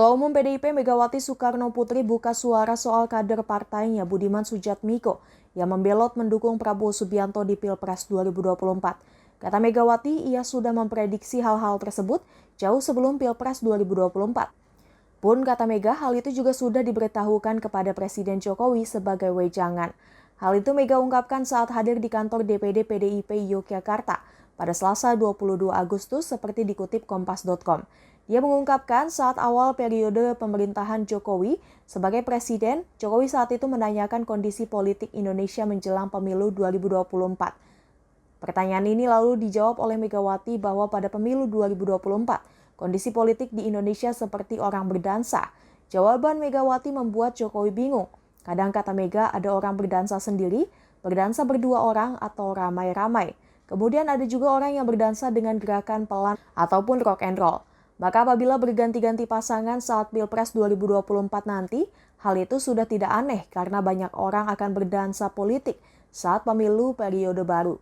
Ketua Umum PDIP Megawati Soekarno Putri buka suara soal kader partainya Budiman Sujatmiko yang membelot mendukung Prabowo Subianto di Pilpres 2024. Kata Megawati, ia sudah memprediksi hal-hal tersebut jauh sebelum Pilpres 2024. Pun kata Mega, hal itu juga sudah diberitahukan kepada Presiden Jokowi sebagai wejangan. Hal itu Mega ungkapkan saat hadir di kantor DPD PDIP Yogyakarta pada Selasa 22 Agustus seperti dikutip kompas.com. Dia mengungkapkan saat awal periode pemerintahan Jokowi sebagai presiden, Jokowi saat itu menanyakan kondisi politik Indonesia menjelang pemilu 2024. Pertanyaan ini lalu dijawab oleh Megawati bahwa pada pemilu 2024, kondisi politik di Indonesia seperti orang berdansa. Jawaban Megawati membuat Jokowi bingung. Kadang kata Mega ada orang berdansa sendiri, berdansa berdua orang atau ramai-ramai. Kemudian ada juga orang yang berdansa dengan gerakan pelan ataupun rock and roll. Maka apabila berganti-ganti pasangan saat Pilpres 2024 nanti, hal itu sudah tidak aneh karena banyak orang akan berdansa politik saat pemilu periode baru.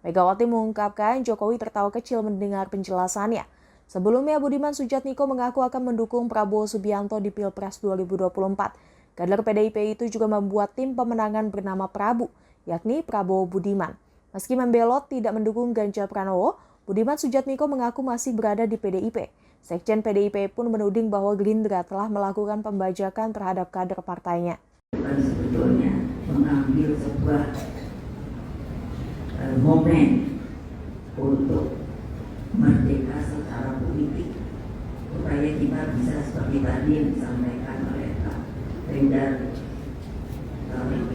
Megawati mengungkapkan Jokowi tertawa kecil mendengar penjelasannya. Sebelumnya Budiman Sujatmiko mengaku akan mendukung Prabowo Subianto di Pilpres 2024. Kader PDIP itu juga membuat tim pemenangan bernama Prabu, yakni Prabowo Budiman. Meski membelot tidak mendukung Ganjar Pranowo, Budiman Sujatmiko mengaku masih berada di PDIP. Sekjen PDIP pun menuding bahwa Gerindra telah melakukan pembajakan terhadap kader partainya. Sebetulnya mengambil sebuah momen untuk merdeka secara politik supaya kita bisa seperti tadi yang disampaikan oleh Pak Rendar.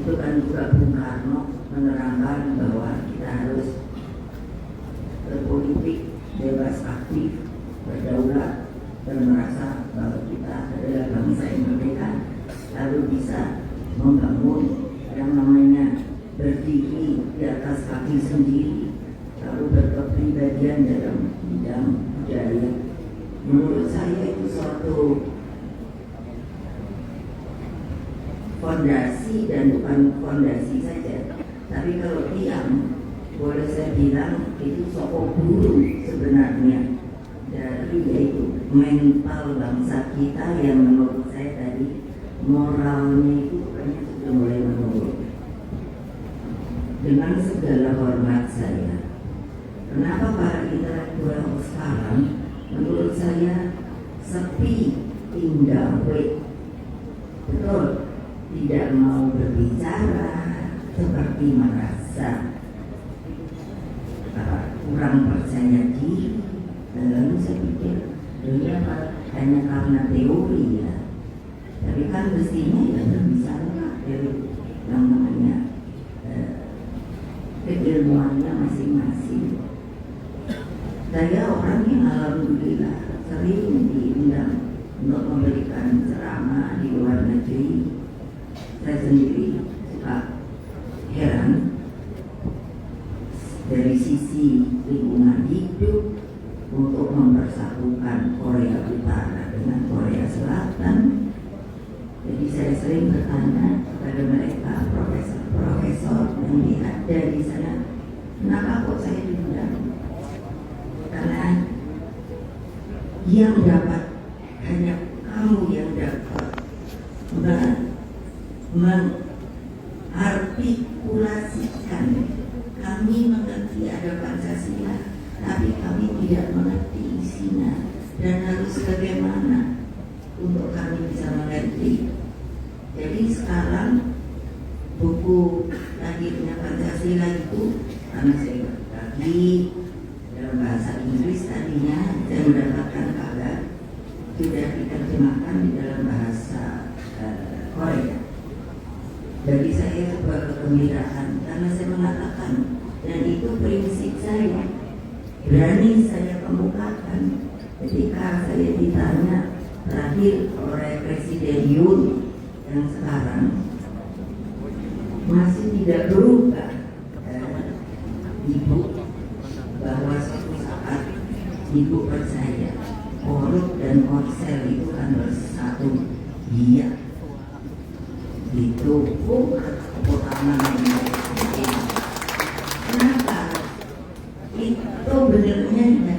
Itu kan juga Bung Karno menerangkan bahwa kita harus berpolitik bebas aktif, berdaulat, dan merasa bahwa kita adalah bangsa yang merdeka, lalu bisa membangun yang namanya berdiri di atas kaki sendiri, lalu berkepribadian dalam bidang budaya. Menurut saya itu suatu fondasi dan bukan fondasi saja, tapi kalau tiang boleh saya bilang itu sokok guru sebenarnya dari yaitu mental bangsa kita yang menurut saya tadi moralnya itu bukannya sudah mulai menurun. Dengan segala hormat saya, kenapa para intelektual sekarang menurut saya sepi, tinggal betul, tidak mau berbicara, seperti merasa kurang percaya diri. Lalu saya pikir dunia hanya karena teori ya, tapi kan mestinya ya berbicara dari yang namanya keilmuannya masing-masing. Saya orang yang alhamdulillah sering diundang untuk memberikan ceramah di luar negeri. Saya sendiri suka heran dari sisi lingkungan hidup untuk mempersatukan Korea Utara dengan Korea Selatan. Jadi saya sering bertanya kepada mereka, profesor yang ada di sana, kenapa kok saya diundang? Karena yang dapat hanya kamu yang dapat mengartikulasikan. Kami mengerti ada Pancasila, tapi kami tidak mengerti isinya dan harus bagaimana untuk kami bisa mengerti. Jadi sekarang buku lahirnya Pancasila itu, karena saya bagi dalam bahasa Inggris tadinya, saya mendapatkan kabar sudah diterjemahkan di dalam bahasa Korea. Bagi saya sebuah kegembiraan karena saya mengatakan, dan itu prinsip saya, berani saya kemukakan ketika saya ditanya terakhir oleh Presiden Yoon yang sekarang masih tidak berubah, Ibu, bahwa suatu saat Ibu percaya korup dan korsel itu kan bersatu. Iya, itu utama. Kenapa? Itu benar-benar